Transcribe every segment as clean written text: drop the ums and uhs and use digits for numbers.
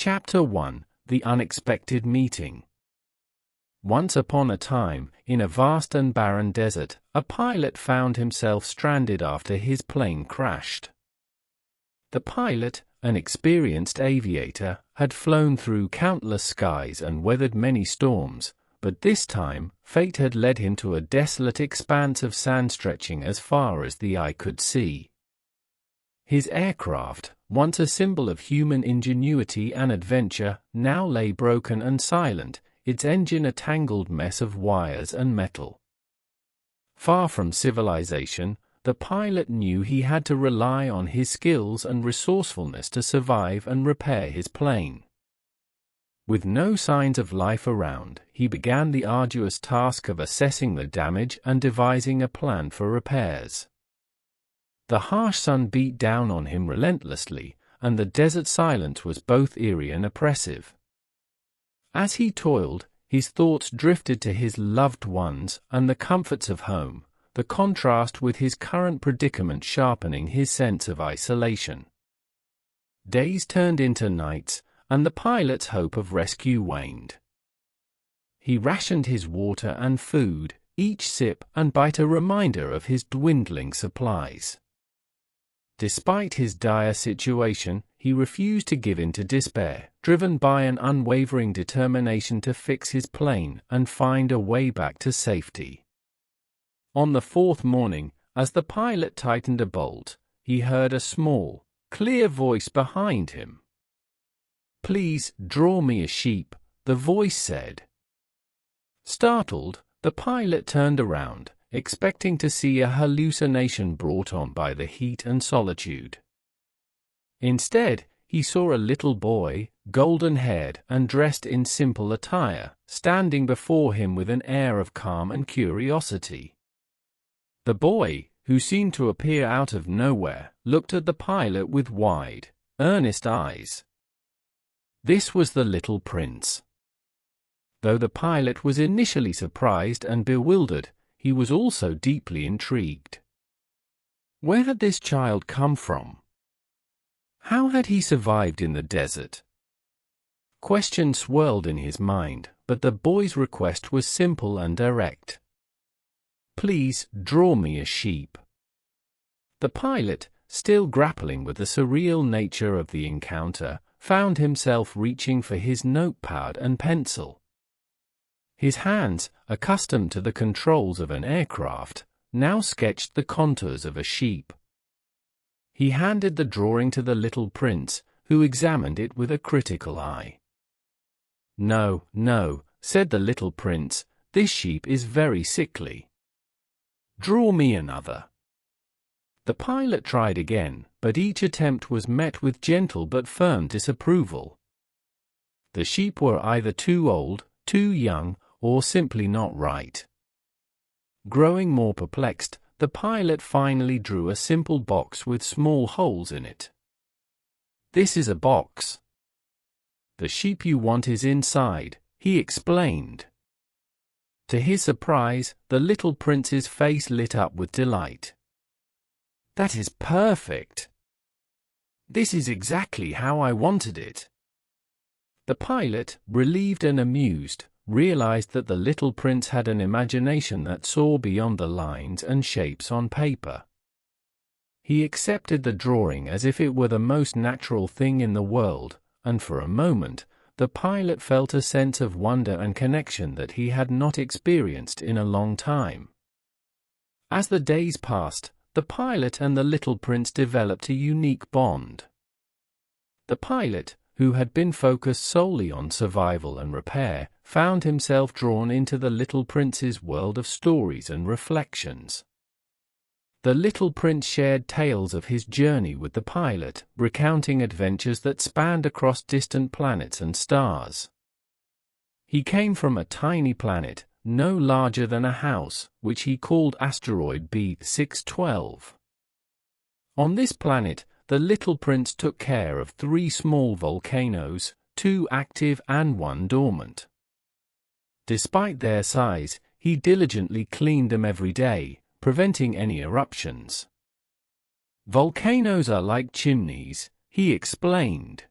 Chapter 1: The Unexpected Meeting. Once upon a time, in a vast and barren desert, a pilot found himself stranded after his plane crashed. The pilot, an experienced aviator, had flown through countless skies and weathered many storms, but this time, fate had led him to a desolate expanse of sand stretching as far as the eye could see. His aircraft, once a symbol of human ingenuity and adventure, now lay broken and silent, its engine a tangled mess of wires and metal. Far from civilization, the pilot knew he had to rely on his skills and resourcefulness to survive and repair his plane. With no signs of life around, he began the arduous task of assessing the damage and devising a plan for repairs. The harsh sun beat down on him relentlessly, and the desert silence was both eerie and oppressive. As he toiled, his thoughts drifted to his loved ones and the comforts of home, the contrast with his current predicament sharpening his sense of isolation. Days turned into nights, and the pilot's hope of rescue waned. He rationed his water and food, each sip and bite a reminder of his dwindling supplies. Despite his dire situation, he refused to give in to despair, driven by an unwavering determination to fix his plane and find a way back to safety. On the fourth morning, as the pilot tightened a bolt, he heard a small, clear voice behind him. "Please, draw me a sheep," the voice said. Startled, the pilot turned around, expecting to see a hallucination brought on by the heat and solitude. Instead, he saw a little boy, golden-haired and dressed in simple attire, standing before him with an air of calm and curiosity. The boy, who seemed to appear out of nowhere, looked at the pilot with wide, earnest eyes. This was the Little Prince. Though the pilot was initially surprised and bewildered, he was also deeply intrigued. Where had this child come from? How had he survived in the desert? Questions swirled in his mind, but the boy's request was simple and direct. "Please, draw me a sheep." The pilot, still grappling with the surreal nature of the encounter, found himself reaching for his notepad and pencil. His hands, accustomed to the controls of an aircraft, now sketched the contours of a sheep. He handed the drawing to the Little Prince, who examined it with a critical eye. "No, no," said the Little Prince, "this sheep is very sickly. Draw me another." The pilot tried again, but each attempt was met with gentle but firm disapproval. The sheep were either too old, too young, or simply not right. Growing more perplexed, the pilot finally drew a simple box with small holes in it. "This is a box. The sheep you want is inside," he explained. To his surprise, the Little Prince's face lit up with delight. "That is perfect. This is exactly how I wanted it." The pilot, relieved and amused, realized that the Little Prince had an imagination that saw beyond the lines and shapes on paper. He accepted the drawing as if it were the most natural thing in the world, and for a moment, the pilot felt a sense of wonder and connection that he had not experienced in a long time. As the days passed, the pilot and the Little Prince developed a unique bond. The pilot, who had been focused solely on survival and repair, found himself drawn into the Little Prince's world of stories and reflections. The Little Prince shared tales of his journey with the pilot, recounting adventures that spanned across distant planets and stars. He came from a tiny planet, no larger than a house, which he called asteroid B612. On this planet, the Little Prince took care of 3 small volcanoes, 2 active and 1 dormant. Despite their size, he diligently cleaned them every day, preventing any eruptions. "Volcanoes are like chimneys," he explained.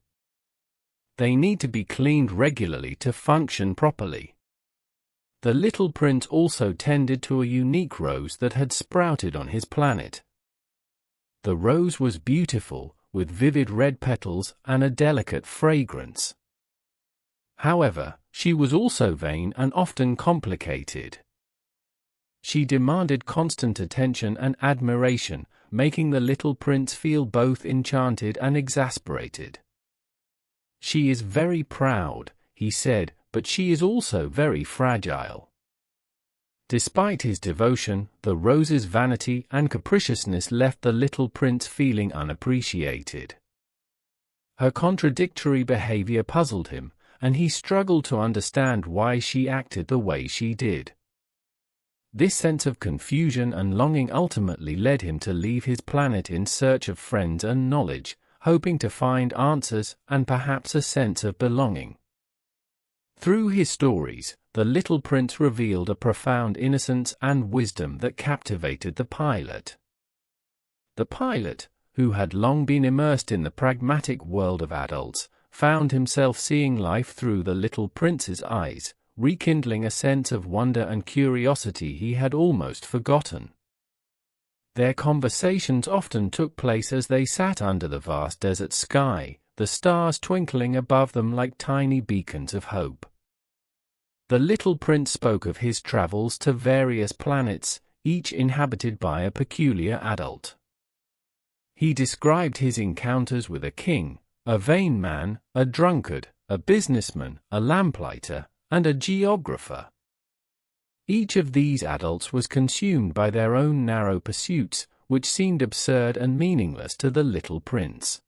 They need to be cleaned regularly to function properly. The little prince also tended to a unique rose that had sprouted on his planet. The rose was beautiful, with vivid red petals and a delicate fragrance. However, she was also vain and often complicated. She demanded constant attention and admiration, making the little prince feel both enchanted and exasperated. "She is very proud," he said, "but she is also very fragile." Despite his devotion, the rose's vanity and capriciousness left the little prince feeling unappreciated. Her contradictory behavior puzzled him, and he struggled to understand why she acted the way she did. This sense of confusion and longing ultimately led him to leave his planet in search of friends and knowledge, hoping to find answers and perhaps a sense of belonging. Through his stories, the little prince revealed a profound innocence and wisdom that captivated the pilot. The pilot, who had long been immersed in the pragmatic world of adults, found himself seeing life through the little prince's eyes, rekindling a sense of wonder and curiosity he had almost forgotten. Their conversations often took place as they sat under the vast desert sky, the stars twinkling above them like tiny beacons of hope. The little prince spoke of his travels to various planets, each inhabited by a peculiar adult. He described his encounters with a king, a vain man, a drunkard, a businessman, a lamplighter, and a geographer. Each of these adults was consumed by their own narrow pursuits, which seemed absurd and meaningless to the little prince.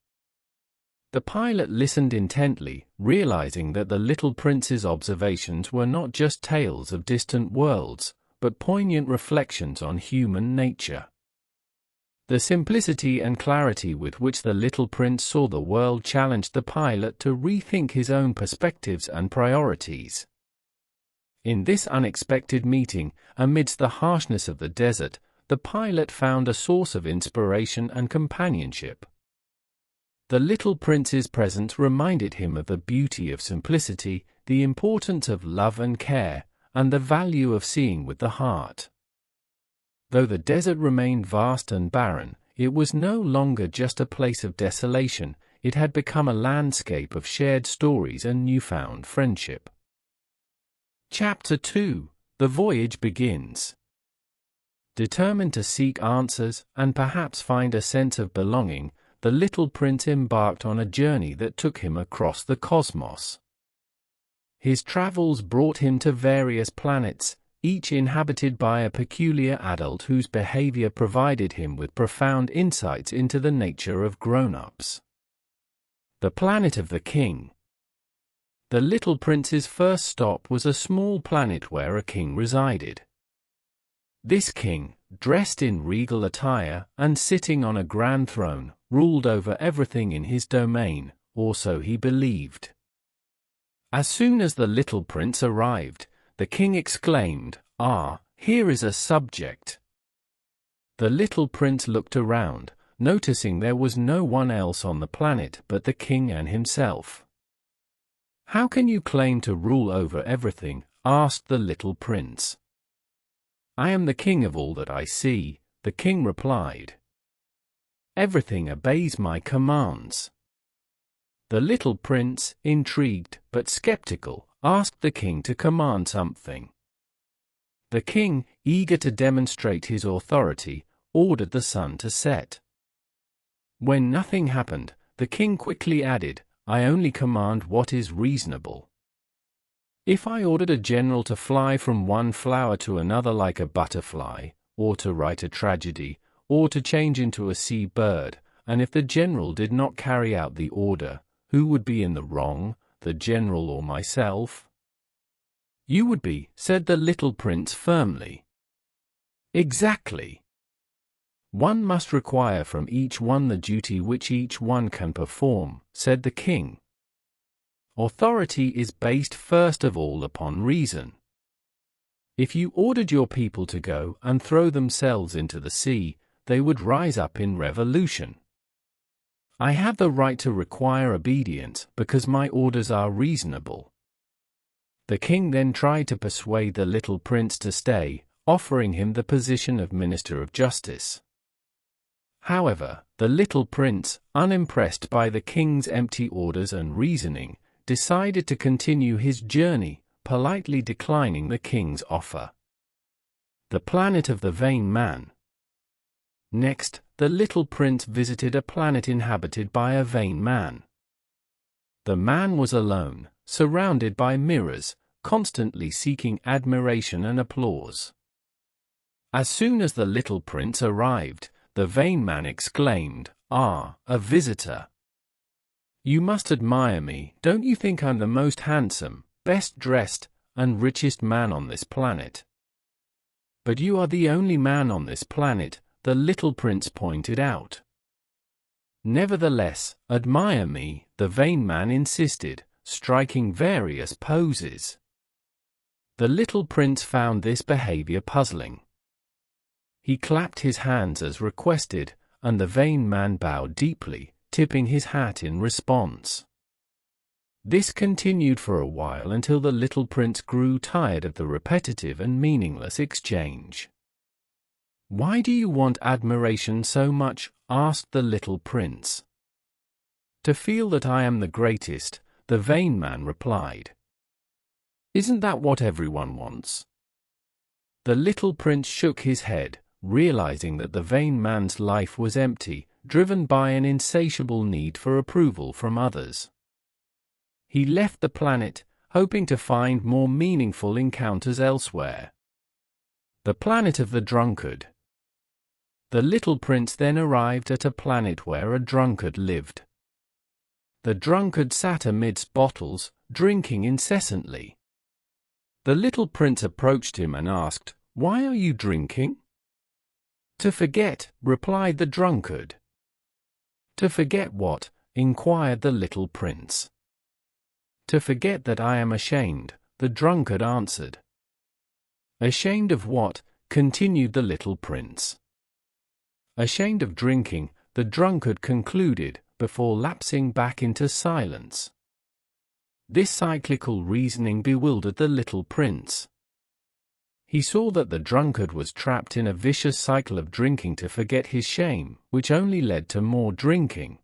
The pilot listened intently, realizing that the little prince's observations were not just tales of distant worlds, but poignant reflections on human nature. The simplicity and clarity with which the little prince saw the world challenged the pilot to rethink his own perspectives and priorities. In this unexpected meeting, amidst the harshness of the desert, the pilot found a source of inspiration and companionship. The little prince's presence reminded him of the beauty of simplicity, the importance of love and care, and the value of seeing with the heart. Though the desert remained vast and barren, it was no longer just a place of desolation, it had become a landscape of shared stories and newfound friendship. Chapter 2: The Voyage Begins. Determined to seek answers and perhaps find a sense of belonging, the little prince embarked on a journey that took him across the cosmos. His travels brought him to various planets, each inhabited by a peculiar adult whose behavior provided him with profound insights into the nature of grown-ups. The planet of the king. The little prince's first stop was a small planet where a king resided. This king, dressed in regal attire and sitting on a grand throne, ruled over everything in his domain, or so he believed. As soon as the little prince arrived, the king exclaimed, "Ah, here is a subject." The little prince looked around, noticing there was no one else on the planet but the king and himself. "How can you claim to rule over everything?" asked the little prince. "I am the king of all that I see," the king replied. "Everything obeys my commands." The little prince, intrigued but skeptical, asked the king to command something. The king, eager to demonstrate his authority, ordered the sun to set. When nothing happened, the king quickly added, "I only command what is reasonable. If I ordered a general to fly from one flower to another like a butterfly, or to write a tragedy, or to change into a sea bird, and if the general did not carry out the order, who would be in the wrong, the general or myself?" "You would be," said the little prince firmly. "Exactly. One must require from each one the duty which each one can perform," said the king. "Authority is based first of all upon reason. If you ordered your people to go and throw themselves into the sea, they would rise up in revolution. I have the right to require obedience because my orders are reasonable. The king then tried to persuade the little prince to stay, offering him the position of Minister of Justice. However, the little prince, unimpressed by the king's empty orders and reasoning, decided to continue his journey, politely declining the king's offer. The planet of the vain man. Next, the little prince visited a planet inhabited by a vain man. The man was alone, surrounded by mirrors, constantly seeking admiration and applause. As soon as the little prince arrived, the vain man exclaimed, "Ah, a visitor! You must admire me, don't you think I'm the most handsome, best dressed, and richest man on this planet?" "But you are the only man on this planet," the little prince pointed out. "Nevertheless, admire me," the vain man insisted, striking various poses. The little prince found this behavior puzzling. He clapped his hands as requested, and the vain man bowed deeply, tipping his hat in response. This continued for a while until the little prince grew tired of the repetitive and meaningless exchange. "Why do you want admiration so much?" asked the little prince. "To feel that I am the greatest," the vain man replied. "Isn't that what everyone wants?" The little prince shook his head, realizing that the vain man's life was empty, driven by an insatiable need for approval from others. He left the planet, hoping to find more meaningful encounters elsewhere. The planet of the drunkard. The little prince then arrived at a planet where a drunkard lived. The drunkard sat amidst bottles, drinking incessantly. The little prince approached him and asked, "Why are you drinking?" "To forget," replied the drunkard. "To forget what?" inquired the little prince. "To forget that I am ashamed," the drunkard answered. "Ashamed of what?" continued the little prince. "Ashamed of drinking," the drunkard concluded, before lapsing back into silence. This cyclical reasoning bewildered the little prince. He saw that the drunkard was trapped in a vicious cycle of drinking to forget his shame, which only led to more drinking.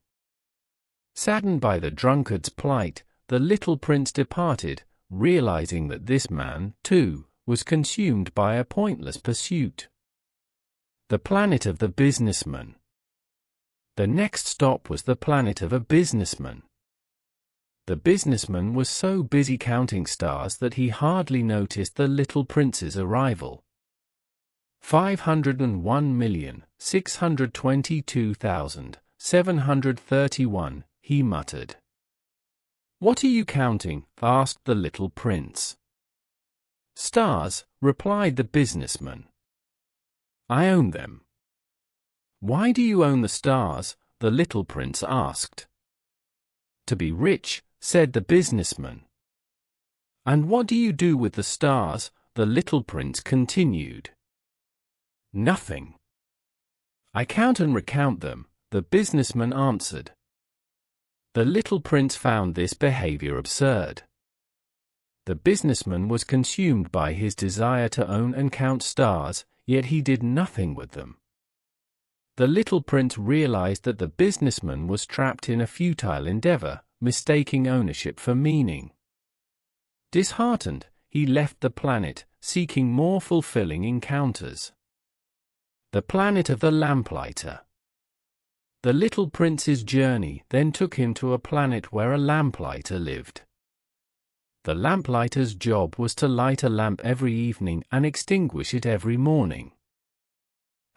Saddened by the drunkard's plight, the little prince departed, realizing that this man, too, was consumed by a pointless pursuit. The planet of the businessman. The next stop was the planet of a businessman. The businessman was so busy counting stars that he hardly noticed the little prince's arrival. 501,622,731, he muttered. "What are you counting?" asked the little prince. "Stars," replied the businessman. "I own them." "Why do you own the stars?" the little prince asked. "To be rich," said the businessman. "And what do you do with the stars?" the little prince continued. "Nothing. I count and recount them," the businessman answered. The little prince found this behavior absurd. The businessman was consumed by his desire to own and count stars, yet he did nothing with them. The little prince realized that the businessman was trapped in a futile endeavor, mistaking ownership for meaning. Disheartened, he left the planet, seeking more fulfilling encounters. The planet of the lamplighter. The little prince's journey then took him to a planet where a lamplighter lived. The lamplighter's job was to light a lamp every evening and extinguish it every morning.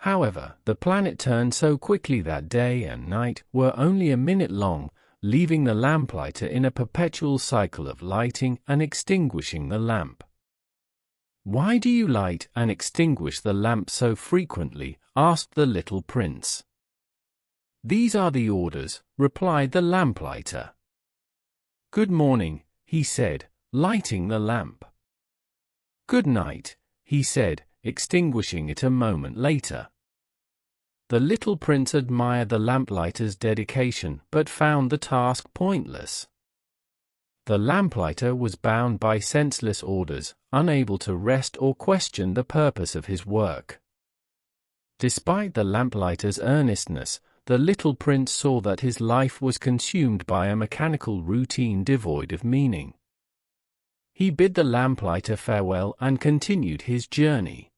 However, the planet turned so quickly that day and night were only a minute long, leaving the lamplighter in a perpetual cycle of lighting and extinguishing the lamp. "Why do you light and extinguish the lamp so frequently?" asked the little prince. "These are the orders," replied the lamplighter. "Good morning," he said, lighting the lamp. "Good night," he said, extinguishing it a moment later. The little prince admired the lamplighter's dedication but found the task pointless. The lamplighter was bound by senseless orders, unable to rest or question the purpose of his work. Despite the lamplighter's earnestness, the little prince saw that his life was consumed by a mechanical routine devoid of meaning. He bid the lamplighter farewell and continued his journey.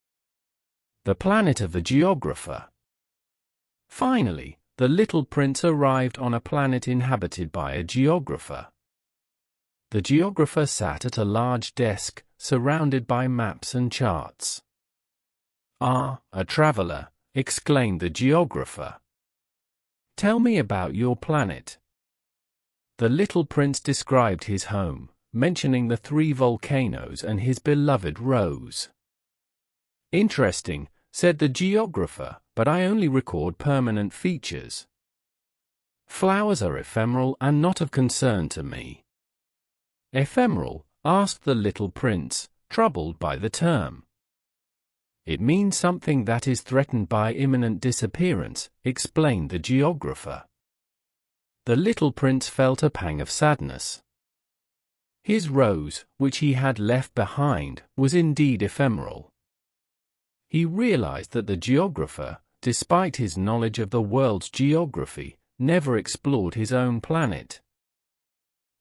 The planet of the geographer. Finally, the little prince arrived on a planet inhabited by a geographer. The geographer sat at a large desk, surrounded by maps and charts. "Ah, a traveler," exclaimed the geographer. "Tell me about your planet." The little prince described his home, mentioning the 3 volcanoes and his beloved rose. "Interesting," said the geographer, "but I only record permanent features. Flowers are ephemeral and not of concern to me." "Ephemeral?" asked the little prince, troubled by the term. "It means something that is threatened by imminent disappearance," explained the geographer. The little prince felt a pang of sadness. His rose, which he had left behind, was indeed ephemeral. He realized that the geographer, despite his knowledge of the world's geography, never explored his own planet.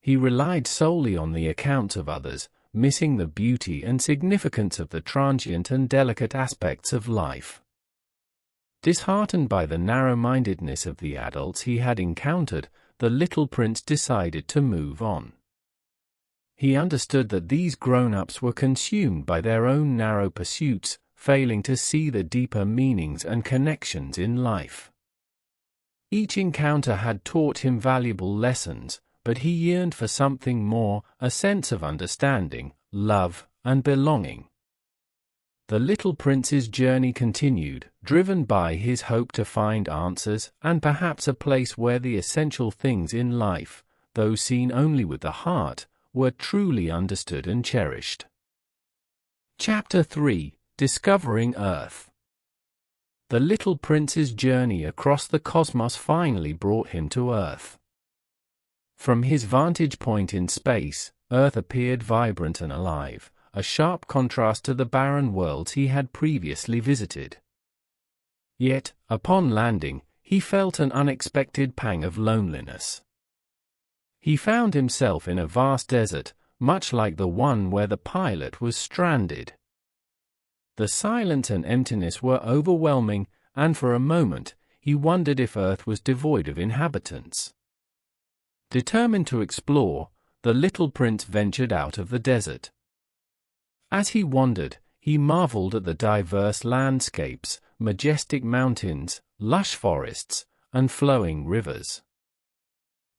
He relied solely on the accounts of others, missing the beauty and significance of the transient and delicate aspects of life. Disheartened by the narrow-mindedness of the adults he had encountered, the little prince decided to move on. He understood that these grown-ups were consumed by their own narrow pursuits, failing to see the deeper meanings and connections in life. Each encounter had taught him valuable lessons, but he yearned for something more, a sense of understanding, love, and belonging. The little prince's journey continued, driven by his hope to find answers and perhaps a place where the essential things in life, though seen only with the heart, were truly understood and cherished. Chapter 3: Discovering Earth. The little prince's journey across the cosmos finally brought him to Earth. From his vantage point in space, Earth appeared vibrant and alive, a sharp contrast to the barren worlds he had previously visited. Yet, upon landing, he felt an unexpected pang of loneliness. He found himself in a vast desert, much like the one where the pilot was stranded. The silence and emptiness were overwhelming, and for a moment, he wondered if Earth was devoid of inhabitants. Determined to explore, the little prince ventured out of the desert. As he wandered, he marveled at the diverse landscapes, majestic mountains, lush forests, and flowing rivers.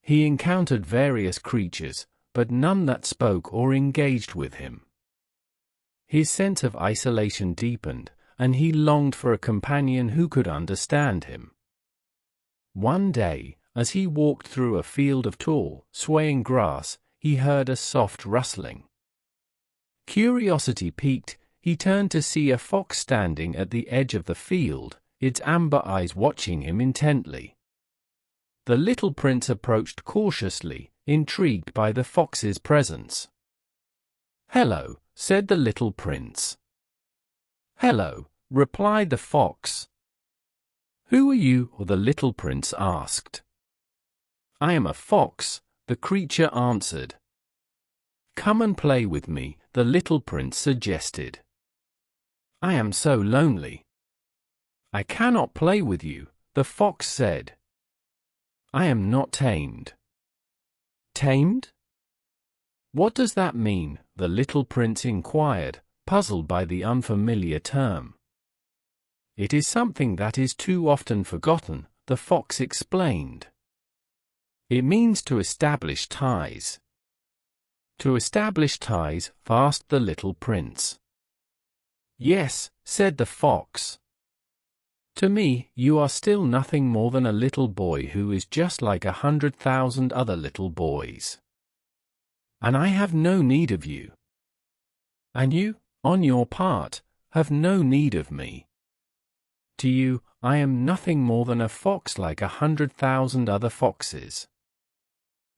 He encountered various creatures, but none that spoke or engaged with him. His sense of isolation deepened, and he longed for a companion who could understand him. One day, as he walked through a field of tall, swaying grass, he heard a soft rustling. Curiosity piqued, he turned to see a fox standing at the edge of the field, its amber eyes watching him intently. The little prince approached cautiously, intrigued by the fox's presence. "Hello," said the little prince. "Hello," replied the fox. "Who are you?" the little prince asked. "I am a fox," the creature answered. "Come and play with me," the little prince suggested. "I am so lonely." "I cannot play with you," the fox said. "I am not tamed." "Tamed? What does that mean?" the little prince inquired, puzzled by the unfamiliar term. "It is something that is too often forgotten," the fox explained. "It means to establish ties." "To establish ties?" asked the little prince. "Yes," said the fox. "To me, you are still nothing more than a little boy who is just like 100,000 other little boys. And I have no need of you. And you, on your part, have no need of me. To you, I am nothing more than a fox like 100,000 other foxes.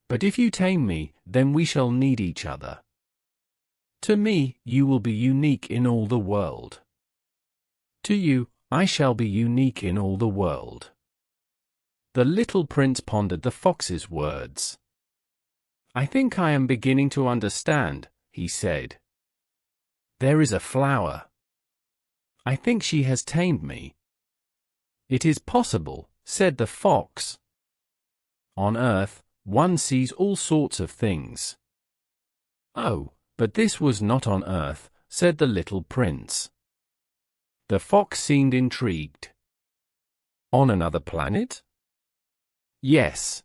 But if you tame me, then we shall need each other. To me, you will be unique in all the world. To you, I shall be unique in all the world." The little prince pondered the fox's words. "I think I am beginning to understand," he said. "There is a flower. I think she has tamed me." "It is possible," said the fox. "On Earth, one sees all sorts of things." "Oh, but this was not on Earth," said the little prince. The fox seemed intrigued. "On another planet?" "Yes."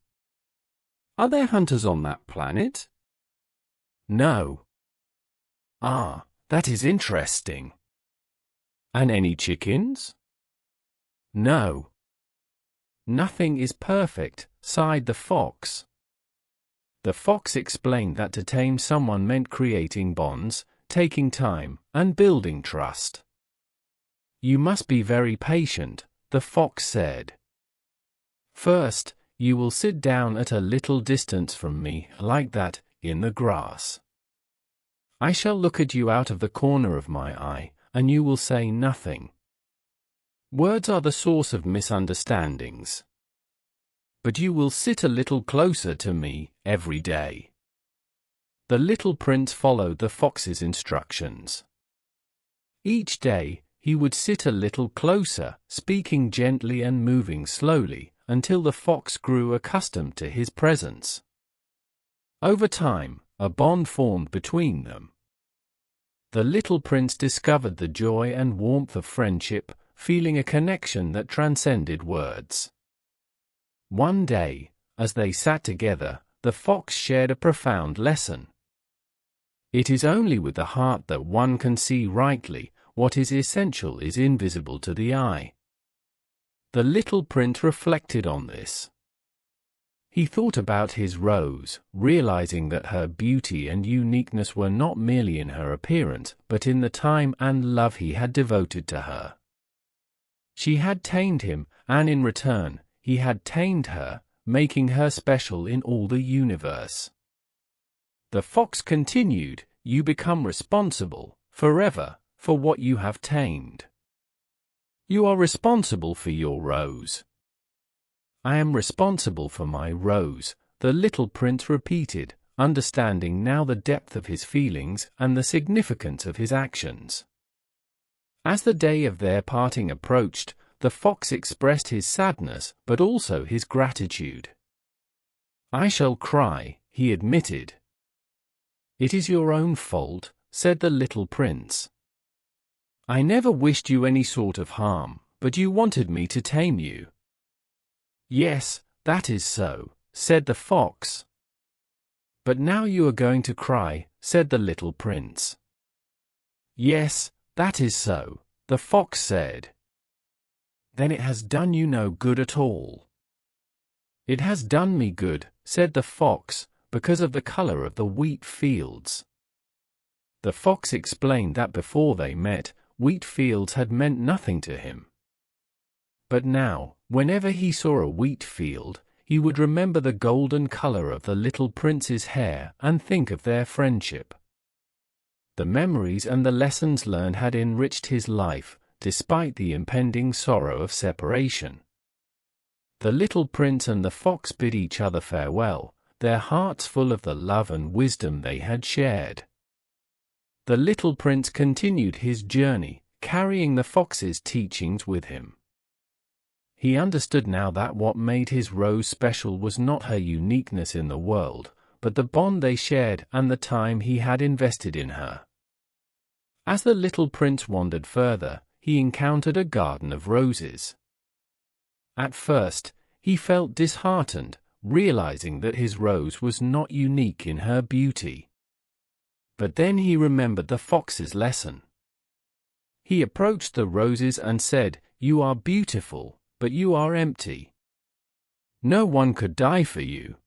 "Are there hunters on that planet?" "No." "Ah, that is interesting." "And any chickens?" "No." "Nothing is perfect," sighed the fox. The fox explained that to tame someone meant creating bonds, taking time, and building trust. "You must be very patient," the fox said. "First, you will sit down at a little distance from me, like that, in the grass. I shall look at you out of the corner of my eye, and you will say nothing. Words are the source of misunderstandings. But you will sit a little closer to me, every day." The little prince followed the fox's instructions. Each day, he would sit a little closer, speaking gently and moving slowly, until the fox grew accustomed to his presence. Over time, a bond formed between them. The little prince discovered the joy and warmth of friendship, feeling a connection that transcended words. One day, as they sat together, the fox shared a profound lesson. It is only with the heart that one can see rightly. What is essential is invisible to the eye. The little prince reflected on this. He thought about his rose, realizing that her beauty and uniqueness were not merely in her appearance, but in the time and love he had devoted to her. She had tamed him, and in return, he had tamed her, making her special in all the universe. The fox continued, "You become responsible, forever, for what you have tamed. You are responsible for your rose." "I am responsible for my rose," the little prince repeated, understanding now the depth of his feelings and the significance of his actions. As the day of their parting approached, the fox expressed his sadness but also his gratitude. "I shall cry," he admitted. "It is your own fault," said the little prince. "I never wished you any sort of harm, but you wanted me to tame you." "Yes, that is so," said the fox. "But now you are going to cry," said the little prince. "Yes, that is so," the fox said. "Then it has done you no good at all." "It has done me good," said the fox, "because of the color of the wheat fields." The fox explained that before they met, wheat fields had meant nothing to him. But now, whenever he saw a wheat field, he would remember the golden color of the little prince's hair and think of their friendship. The memories and the lessons learned had enriched his life, despite the impending sorrow of separation. The little prince and the fox bid each other farewell, their hearts full of the love and wisdom they had shared. The little prince continued his journey, carrying the fox's teachings with him. He understood now that what made his rose special was not her uniqueness in the world, but the bond they shared and the time he had invested in her. As the little prince wandered further, he encountered a garden of roses. At first, he felt disheartened, realizing that his rose was not unique in her beauty. But then he remembered the fox's lesson. He approached the roses and said, "You are beautiful, but you are empty. No one could die for you.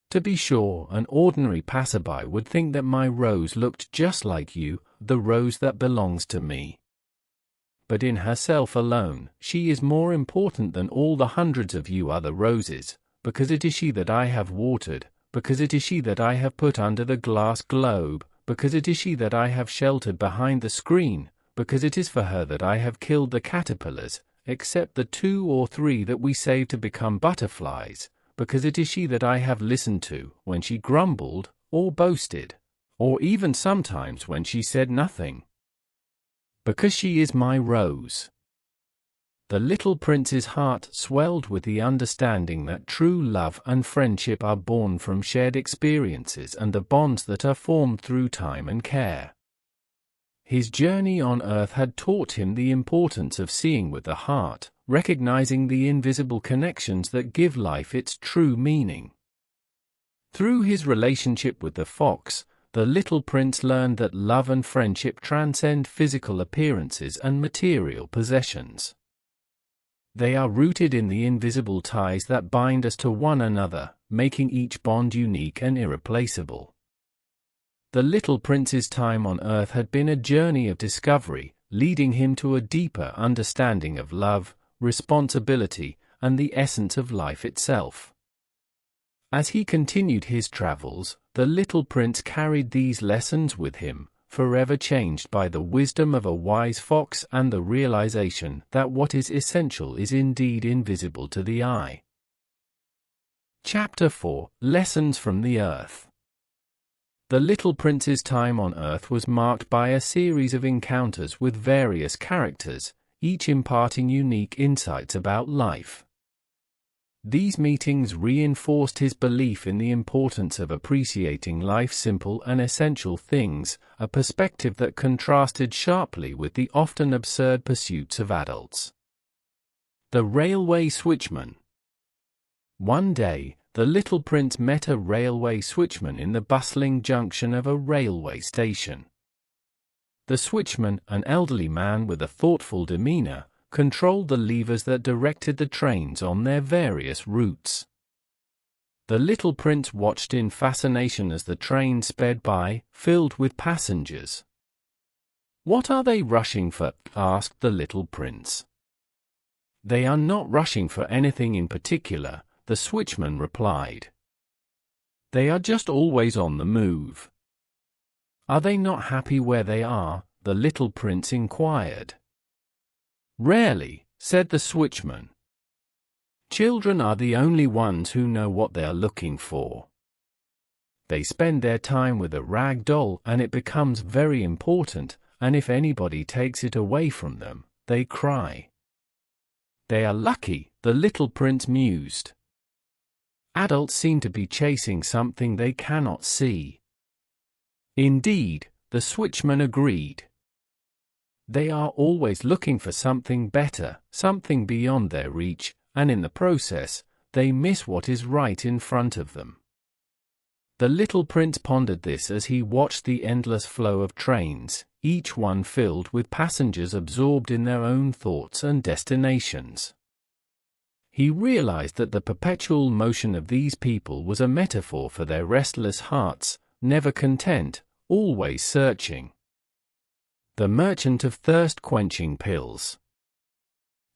To be sure, an ordinary passerby would think that my rose looked just like you, the rose that belongs to me. but in herself alone. She is more important than all the hundreds of you other roses, because it is she that I have watered, because it is she that I have put under the glass globe, because it is she that I have sheltered behind the screen, because it is for her that I have killed the caterpillars, except the 2 or 3 that we saved to become butterflies, because it is she that I have listened to when she grumbled, or boasted, or even sometimes when she said nothing. Because she is my rose. The little prince's heart swelled with the understanding that true love and friendship are born from shared experiences and the bonds that are formed through time and care. His journey on earth had taught him the importance of seeing with the heart, recognizing the invisible connections that give life its true meaning. Through his relationship with the fox, the little prince learned that love and friendship transcend physical appearances and material possessions. They are rooted in the invisible ties that bind us to one another, making each bond unique and irreplaceable. The little prince's time on earth had been a journey of discovery, leading him to a deeper understanding of love, responsibility, and the essence of life itself. As he continued his travels, the little prince carried these lessons with him, forever changed by the wisdom of a wise fox and the realization that what is essential is indeed invisible to the eye. Chapter 4: Lessons from the Earth. The little prince's time on earth was marked by a series of encounters with various characters, each imparting unique insights about life. These meetings reinforced his belief in the importance of appreciating life's simple and essential things, a perspective that contrasted sharply with the often absurd pursuits of adults. The railway switchman. One day, the little prince met a railway switchman in the bustling junction of a railway station. The switchman, an elderly man with a thoughtful demeanor, controlled the levers that directed the trains on their various routes. The little prince watched in fascination as the train sped by, filled with passengers. "What are they rushing for?" asked the little prince. "They are not rushing for anything in particular," the switchman replied. "They are just always on the move." "Are they not happy where they are?" the little prince inquired. "Rarely," said the switchman. "Children are the only ones who know what they are looking for. They spend their time with a rag doll and it becomes very important, and if anybody takes it away from them, they cry. They are lucky," the little prince mused. "Adults seem to be chasing something they cannot see." "Indeed," the switchman agreed. "They are always looking for something better, something beyond their reach, and in the process, they miss what is right in front of them." The little prince pondered this as he watched the endless flow of trains, each one filled with passengers absorbed in their own thoughts and destinations. He realized that the perpetual motion of these people was a metaphor for their restless hearts, never content, always searching. The merchant of thirst-quenching pills.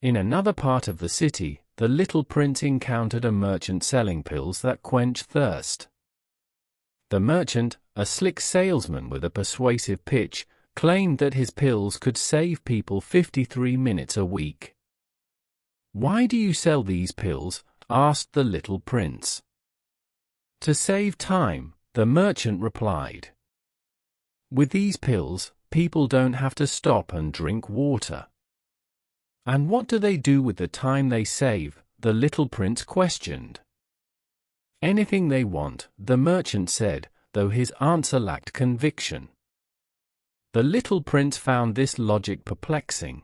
In another part of the city, the little prince encountered a merchant selling pills that quench thirst. The merchant, a slick salesman with a persuasive pitch, claimed that his pills could save people 53 minutes a week. "Why do you sell these pills?" asked the little prince. "To save time," the merchant replied. "With these pills, people don't have to stop and drink water." "And what do they do with the time they save?" the little prince questioned. "Anything they want," the merchant said, though his answer lacked conviction. The little prince found this logic perplexing.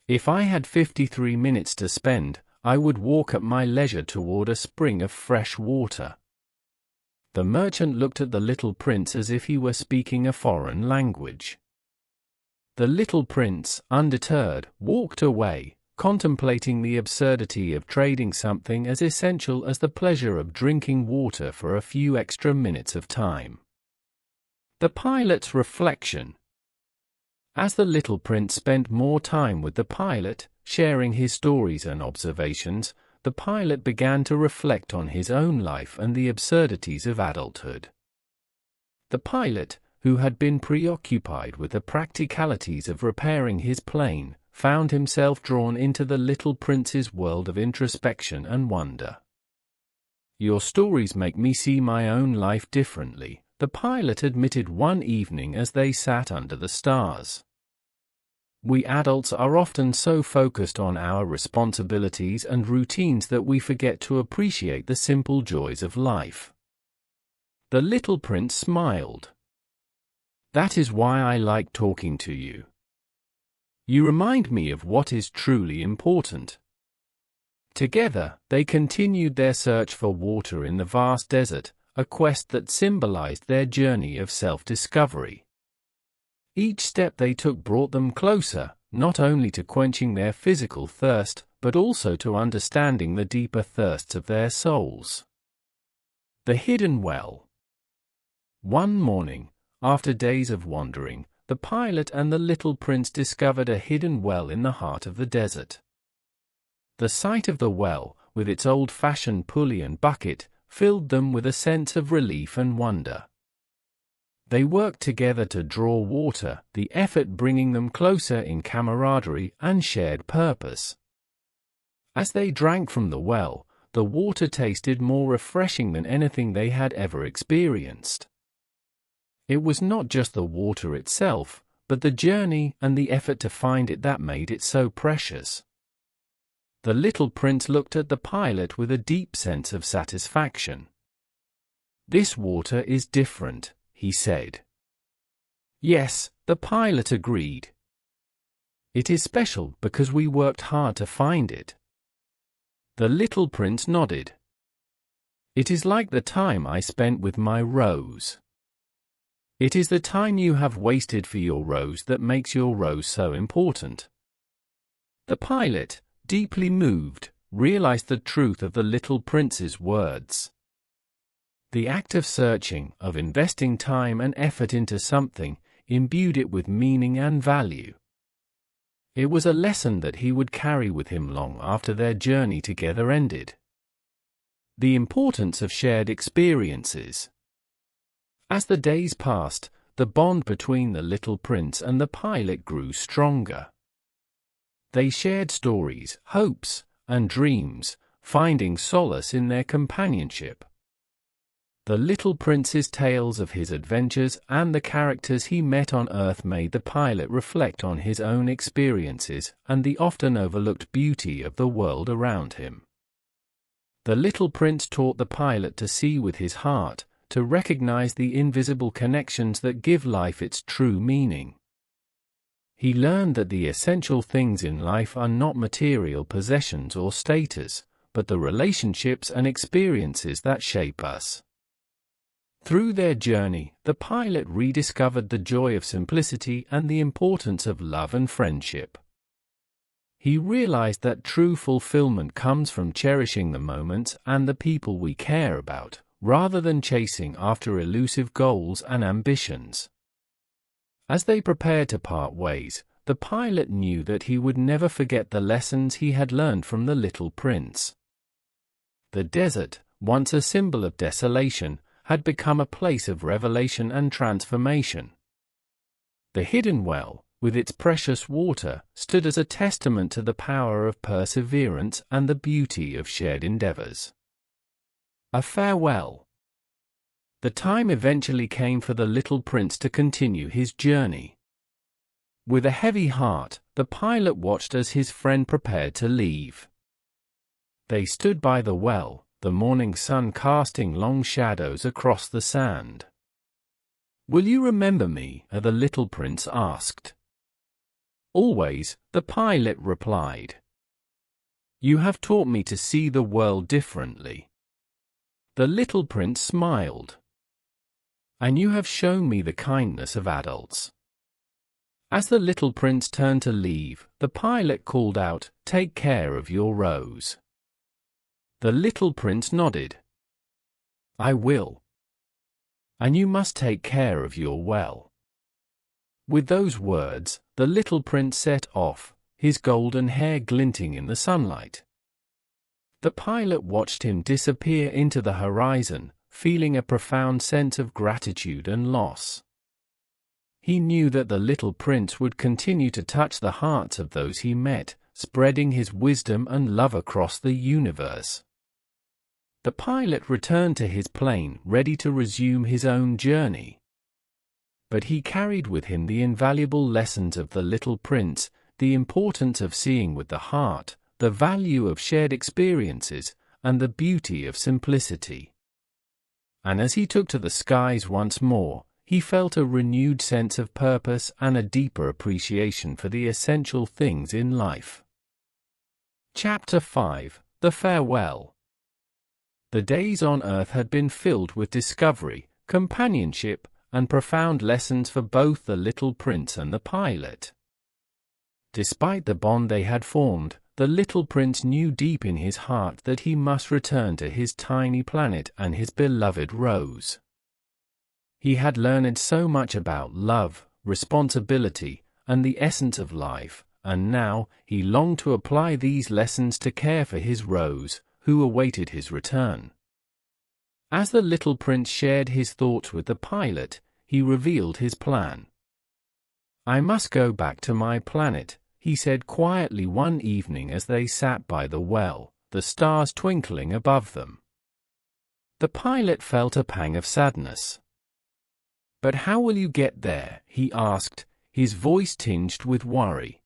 "If I had 53 minutes to spend, I would walk at my leisure toward a spring of fresh water." The merchant looked at the little prince as if he were speaking a foreign language. The little prince, undeterred, walked away, contemplating the absurdity of trading something as essential as the pleasure of drinking water for a few extra minutes of time. The pilot's reflection. As the little prince spent more time with the pilot, sharing his stories and observations, the pilot began to reflect on his own life and the absurdities of adulthood. The pilot, who had been preoccupied with the practicalities of repairing his plane, found himself drawn into the little prince's world of introspection and wonder. "Your stories make me see my own life differently," the pilot admitted one evening as they sat under the stars. "We adults are often so focused on our responsibilities and routines that we forget to appreciate the simple joys of life." The little prince smiled. "That is why I like talking to you. You remind me of what is truly important." Together, they continued their search for water in the vast desert, a quest that symbolized their journey of self-discovery. Each step they took brought them closer, not only to quenching their physical thirst, but also to understanding the deeper thirsts of their souls. The hidden well. One morning, after days of wandering, the pilot and the little prince discovered a hidden well in the heart of the desert. The sight of the well, with its old-fashioned pulley and bucket, filled them with a sense of relief and wonder. They worked together to draw water, the effort bringing them closer in camaraderie and shared purpose. As they drank from the well, the water tasted more refreshing than anything they had ever experienced. It was not just the water itself, but the journey and the effort to find it that made it so precious. The little prince looked at the pilot with a deep sense of satisfaction. "This water is different," he said. "Yes," the pilot agreed. "It is special because we worked hard to find it." The little prince nodded. "It is like the time I spent with my rose. It is the time you have wasted for your rose that makes your rose so important." The pilot, deeply moved, realized the truth of the little prince's words. The act of searching, of investing time and effort into something, imbued it with meaning and value. It was a lesson that he would carry with him long after their journey together ended. The importance of shared experiences. As the days passed, the bond between the little prince and the pilot grew stronger. They shared stories, hopes, and dreams, finding solace in their companionship. The little prince's tales of his adventures and the characters he met on Earth made the pilot reflect on his own experiences and the often overlooked beauty of the world around him. The little prince taught the pilot to see with his heart, to recognize the invisible connections that give life its true meaning. He learned that the essential things in life are not material possessions or status, but the relationships and experiences that shape us. Through their journey, the pilot rediscovered the joy of simplicity and the importance of love and friendship. He realized that true fulfillment comes from cherishing the moments and the people we care about, rather than chasing after elusive goals and ambitions. As they prepared to part ways, the pilot knew that he would never forget the lessons he had learned from the little prince. The desert, once a symbol of desolation, had become a place of revelation and transformation. The hidden well, with its precious water, stood as a testament to the power of perseverance and the beauty of shared endeavors. A farewell. The time eventually came for the little prince to continue his journey. With a heavy heart, the pilot watched as his friend prepared to leave. They stood by the well, the morning sun casting long shadows across the sand. "Will you remember me?" the little prince asked. "Always," the pilot replied. "You have taught me to see the world differently." The little prince smiled. "And you have shown me the kindness of adults." As the little prince turned to leave, the pilot called out, "Take care of your rose." The little prince nodded. "I will. And you must take care of your well." With those words, the little prince set off, his golden hair glinting in the sunlight. The pilot watched him disappear into the horizon, feeling a profound sense of gratitude and loss. He knew that the little prince would continue to touch the hearts of those he met, spreading his wisdom and love across the universe. The pilot returned to his plane, ready to resume his own journey. But he carried with him the invaluable lessons of the little prince, the importance of seeing with the heart, the value of shared experiences, and the beauty of simplicity. And as he took to the skies once more, he felt a renewed sense of purpose and a deeper appreciation for the essential things in life. Chapter 5: The Farewell. The days on Earth had been filled with discovery, companionship, and profound lessons for both the little prince and the pilot. Despite the bond they had formed, the little prince knew deep in his heart that he must return to his tiny planet and his beloved Rose. He had learned so much about love, responsibility, and the essence of life, and now he longed to apply these lessons to care for his Rose, who awaited his return. As the little prince shared his thoughts with the pilot, he revealed his plan. "I must go back to my planet," he said quietly one evening as they sat by the well, the stars twinkling above them. The pilot felt a pang of sadness. "But how will you get there?" he asked, his voice tinged with worry.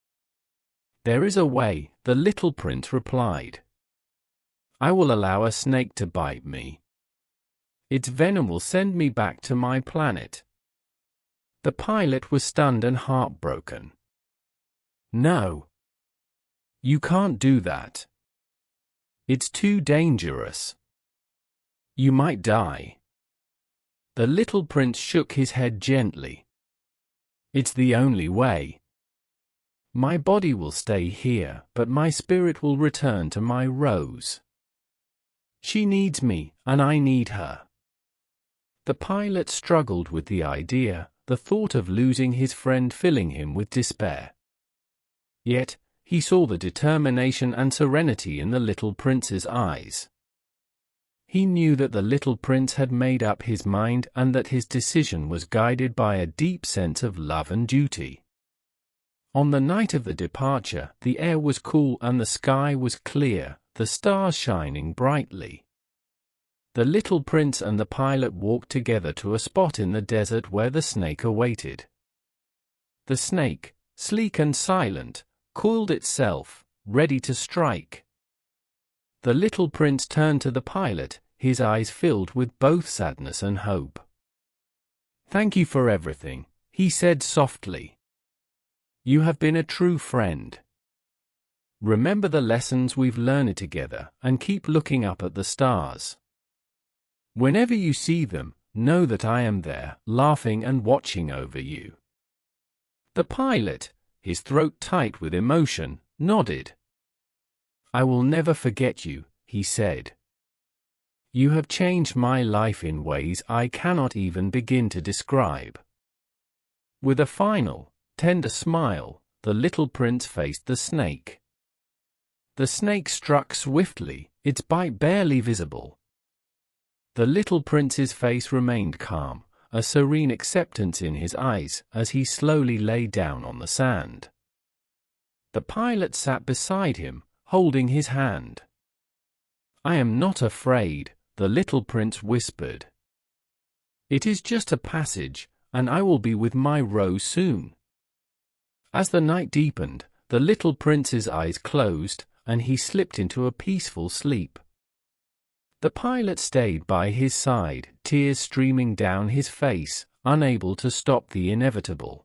"There is a way," the little prince replied. "I will allow a snake to bite me. Its venom will send me back to my planet." The pilot was stunned and heartbroken. "No. You can't do that. It's too dangerous. You might die." The little prince shook his head gently. "It's the only way. My body will stay here, but my spirit will return to my Rose. She needs me, and I need her." The pilot struggled with the idea, the thought of losing his friend filling him with despair. Yet, he saw the determination and serenity in the little prince's eyes. He knew that the little prince had made up his mind and that his decision was guided by a deep sense of love and duty. On the night of the departure, the air was cool and the sky was clear, the stars shining brightly. The little prince and the pilot walked together to a spot in the desert where the snake awaited. The snake, sleek and silent, coiled itself, ready to strike. The little prince turned to the pilot, his eyes filled with both sadness and hope. "Thank you for everything," he said softly. "You have been a true friend. Remember the lessons we've learned together and keep looking up at the stars. Whenever you see them, know that I am there, laughing and watching over you." The pilot, his throat tight with emotion, nodded. "I will never forget you," he said. "You have changed my life in ways I cannot even begin to describe." With a final, tender smile, the little prince faced the snake. The snake struck swiftly, its bite barely visible. The little prince's face remained calm, a serene acceptance in his eyes as he slowly lay down on the sand. The pilot sat beside him, holding his hand. "I am not afraid," the little prince whispered. "It is just a passage, and I will be with my Rose soon." As the night deepened, the little prince's eyes closed, and he slipped into a peaceful sleep. The pilot stayed by his side, tears streaming down his face, unable to stop the inevitable.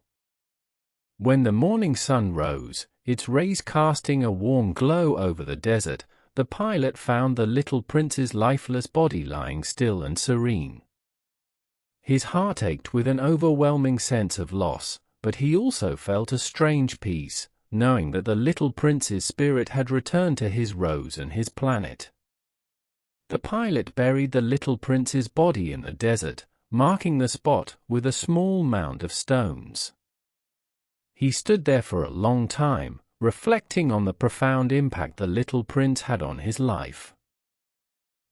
When the morning sun rose, its rays casting a warm glow over the desert, the pilot found the little prince's lifeless body lying still and serene. His heart ached with an overwhelming sense of loss, but he also felt a strange peace, knowing that the little prince's spirit had returned to his Rose and his planet. The pilot buried the little prince's body in the desert, marking the spot with a small mound of stones. He stood there for a long time, reflecting on the profound impact the Little Prince had on his life.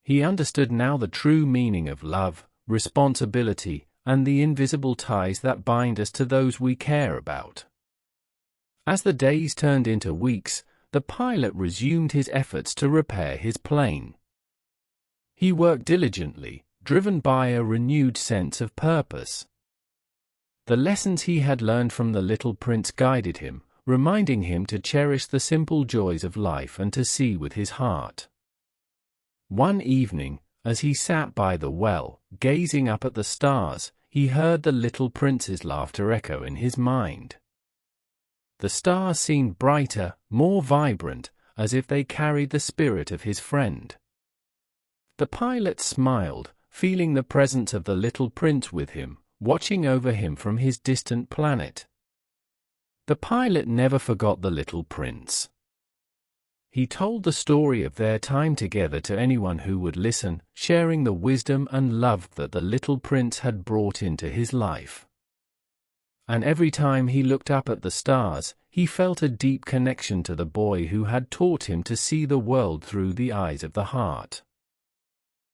He understood now the true meaning of love, responsibility, and the invisible ties that bind us to those we care about. As the days turned into weeks, the pilot resumed his efforts to repair his plane. He worked diligently, driven by a renewed sense of purpose. The lessons he had learned from the Little Prince guided him, reminding him to cherish the simple joys of life and to see with his heart. One evening, as he sat by the well, gazing up at the stars, he heard the Little Prince's laughter echo in his mind. The stars seemed brighter, more vibrant, as if they carried the spirit of his friend. The pilot smiled, feeling the presence of the Little Prince with him, watching over him from his distant planet. The pilot never forgot the Little Prince. He told the story of their time together to anyone who would listen, sharing the wisdom and love that the Little Prince had brought into his life. And every time he looked up at the stars, he felt a deep connection to the boy who had taught him to see the world through the eyes of the heart.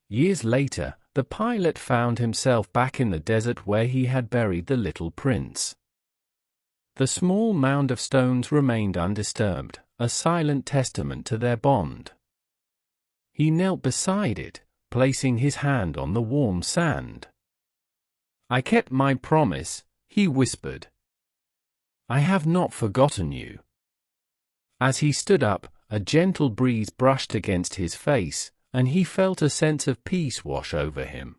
Years later, the pilot found himself back in the desert where he had buried the Little Prince. The small mound of stones remained undisturbed, a silent testament to their bond. He knelt beside it, placing his hand on the warm sand. "I kept my promise," he whispered. "I have not forgotten you." As he stood up, a gentle breeze brushed against his face, and he felt a sense of peace wash over him.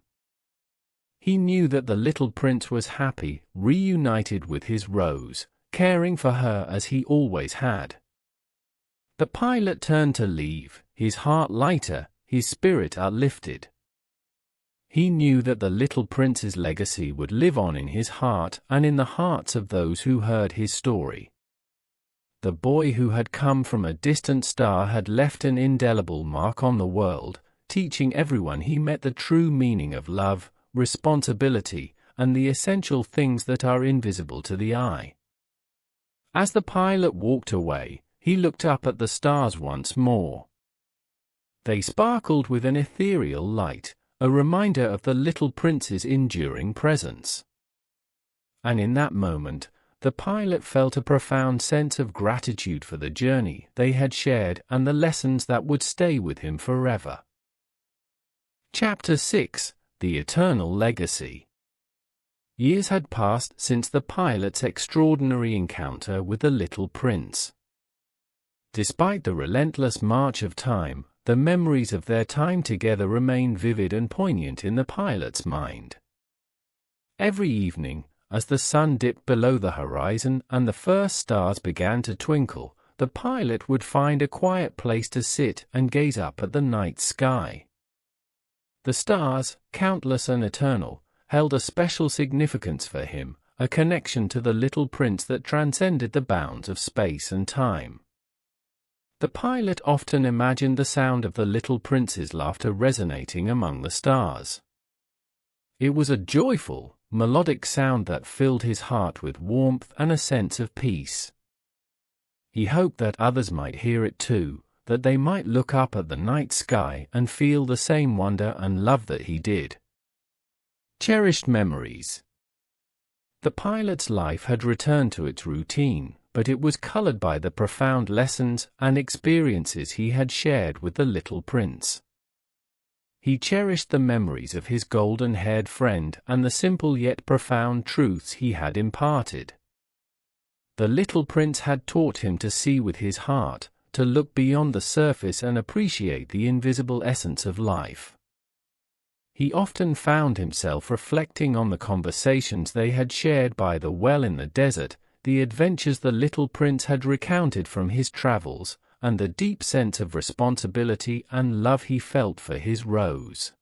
He knew that the Little Prince was happy, reunited with his Rose, caring for her as he always had. The pilot turned to leave, his heart lighter, his spirit uplifted. He knew that the Little Prince's legacy would live on in his heart and in the hearts of those who heard his story. The boy who had come from a distant star had left an indelible mark on the world, teaching everyone he met the true meaning of love, responsibility, and the essential things that are invisible to the eye. As the pilot walked away, he looked up at the stars once more. They sparkled with an ethereal light, a reminder of the Little Prince's enduring presence. And in that moment, the pilot felt a profound sense of gratitude for the journey they had shared and the lessons that would stay with him forever. Chapter 6: The Eternal Legacy. Years had passed since the pilot's extraordinary encounter with the Little Prince. Despite the relentless march of time, the memories of their time together remained vivid and poignant in the pilot's mind. Every evening, as the sun dipped below the horizon and the first stars began to twinkle, the pilot would find a quiet place to sit and gaze up at the night sky. The stars, countless and eternal, held a special significance for him, a connection to the Little Prince that transcended the bounds of space and time. The pilot often imagined the sound of the Little Prince's laughter resonating among the stars. It was a joyful, melodic sound that filled his heart with warmth and a sense of peace. He hoped that others might hear it too, that they might look up at the night sky and feel the same wonder and love that he did. Cherished memories. The pilot's life had returned to its routine, but it was colored by the profound lessons and experiences he had shared with the Little Prince. He cherished the memories of his golden-haired friend and the simple yet profound truths he had imparted. The Little Prince had taught him to see with his heart, to look beyond the surface and appreciate the invisible essence of life. He often found himself reflecting on the conversations they had shared by the well in the desert, the adventures the Little Prince had recounted from his travels, and the deep sense of responsibility and love he felt for his Rose.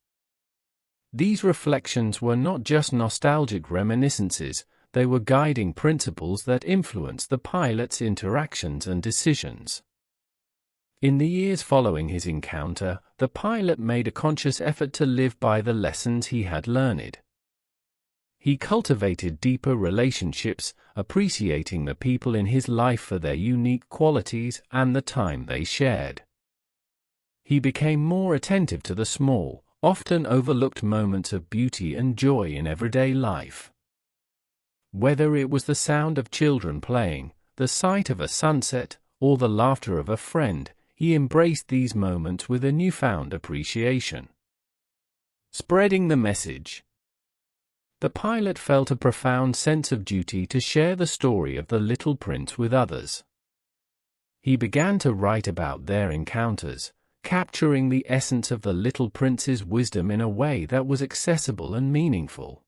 These reflections were not just nostalgic reminiscences, they were guiding principles that influenced the pilot's interactions and decisions. In the years following his encounter, the pilot made a conscious effort to live by the lessons he had learned. he cultivated deeper relationships, appreciating the people in his life for their unique qualities and the time they shared. He became more attentive to the small, often overlooked moments of beauty and joy in everyday life. Whether it was the sound of children playing, the sight of a sunset, or the laughter of a friend, he embraced these moments with a newfound appreciation. Spreading the message. The pilot felt a profound sense of duty to share the story of the Little Prince with others. He began to write about their encounters, capturing the essence of the Little Prince's wisdom in a way that was accessible and meaningful.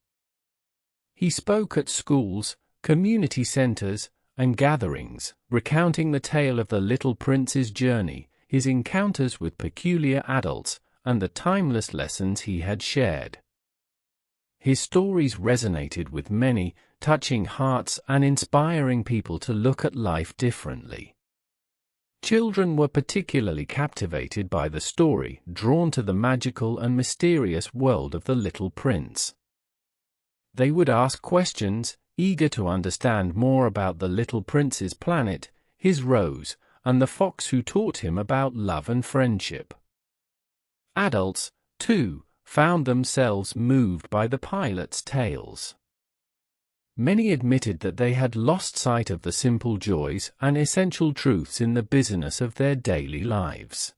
He spoke at schools, community centers, and gatherings, recounting the tale of the Little Prince's journey, his encounters with peculiar adults, and the timeless lessons he had shared. His stories resonated with many, touching hearts and inspiring people to look at life differently. Children were particularly captivated by the story, drawn to the magical and mysterious world of the Little Prince. They would ask questions, eager to understand more about the Little Prince's planet, his rose, and the fox who taught him about love and friendship. Adults, too, found themselves moved by the pilot's tales. Many admitted that they had lost sight of the simple joys and essential truths in the busyness of their daily lives.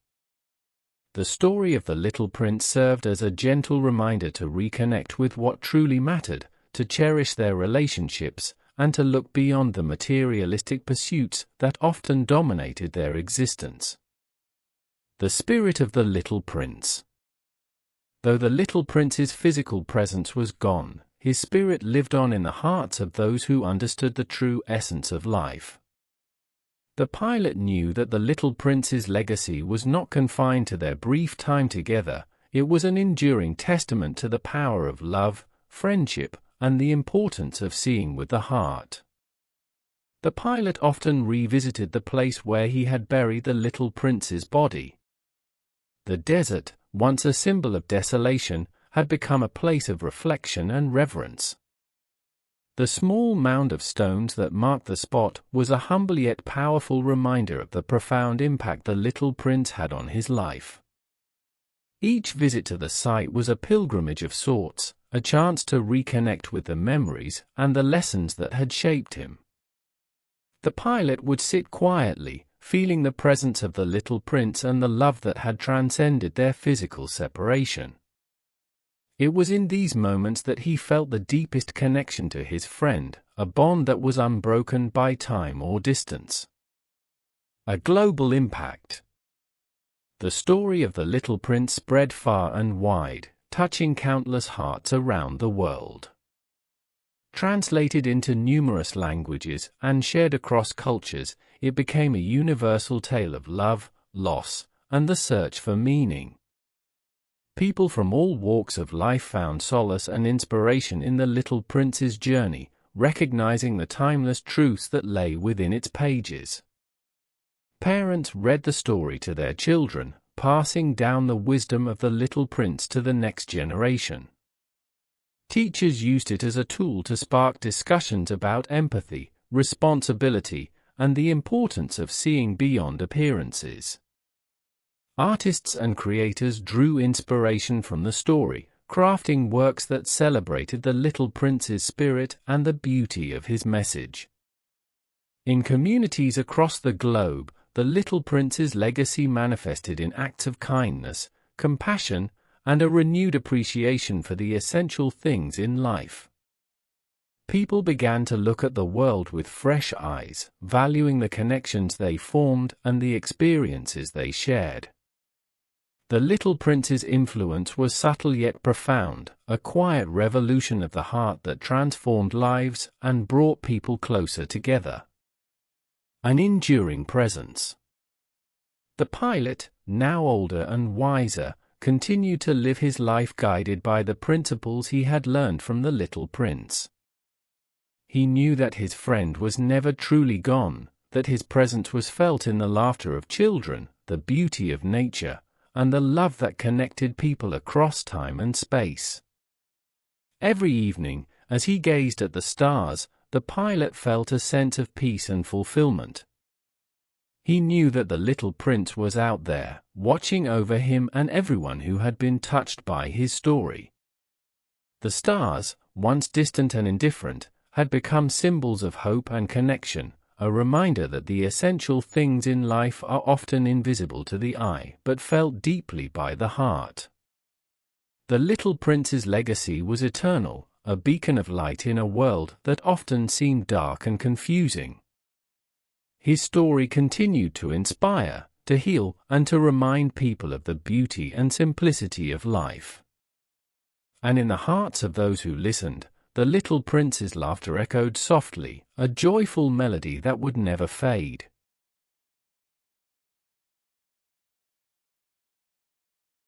The story of the Little Prince served as a gentle reminder to reconnect with what truly mattered, to cherish their relationships, and to look beyond the materialistic pursuits that often dominated their existence. The spirit of the Little Prince. Though the Little Prince's physical presence was gone, his spirit lived on in the hearts of those who understood the true essence of life. The pilot knew that the Little Prince's legacy was not confined to their brief time together. It was an enduring testament to the power of love, friendship, and the importance of seeing with the heart. The pilot often revisited the place where he had buried the Little Prince's body. The desert, once a symbol of desolation, had become a place of reflection and reverence. The small mound of stones that marked the spot was a humble yet powerful reminder of the profound impact the Little Prince had on his life. Each visit to the site was a pilgrimage of sorts, a chance to reconnect with the memories and the lessons that had shaped him. The pilot would sit quietly, feeling the presence of the Little Prince and the love that had transcended their physical separation. It was in these moments that he felt the deepest connection to his friend, a bond that was unbroken by time or distance. A global impact. The story of the Little Prince spread far and wide, touching countless hearts around the world. Translated into numerous languages and shared across cultures, it became a universal tale of love, loss, and the search for meaning. People from all walks of life found solace and inspiration in the Little Prince's journey, recognizing the timeless truths that lay within its pages. Parents read the story to their children, passing down the wisdom of the Little Prince to the next generation. Teachers used it as a tool to spark discussions about empathy, responsibility, and the importance of seeing beyond appearances. Artists and creators drew inspiration from the story, crafting works that celebrated the Little Prince's spirit and the beauty of his message. In communities across the globe, the Little Prince's legacy manifested in acts of kindness, compassion, and a renewed appreciation for the essential things in life. People began to look at the world with fresh eyes, valuing the connections they formed and the experiences they shared. The Little Prince's influence was subtle yet profound, a quiet revolution of the heart that transformed lives and brought people closer together. An enduring presence. The pilot, now older and wiser, continued to live his life guided by the principles he had learned from the Little Prince. He knew that his friend was never truly gone, that his presence was felt in the laughter of children, the beauty of nature, and the love that connected people across time and space. Every evening, As he gazed at the stars, the pilot felt a sense of peace and fulfillment. He knew that the little prince was out there, watching over him and everyone who had been touched by his story. The stars, once distant and indifferent, had become symbols of hope and connection, a reminder that the essential things in life are often invisible to the eye but felt deeply by the heart. The little prince's legacy was eternal, a beacon of light in a world that often seemed dark and confusing. His story continued to inspire, to heal, and to remind people of the beauty and simplicity of life. And in the hearts of those who listened, the little prince's laughter echoed softly, a joyful melody that would never fade.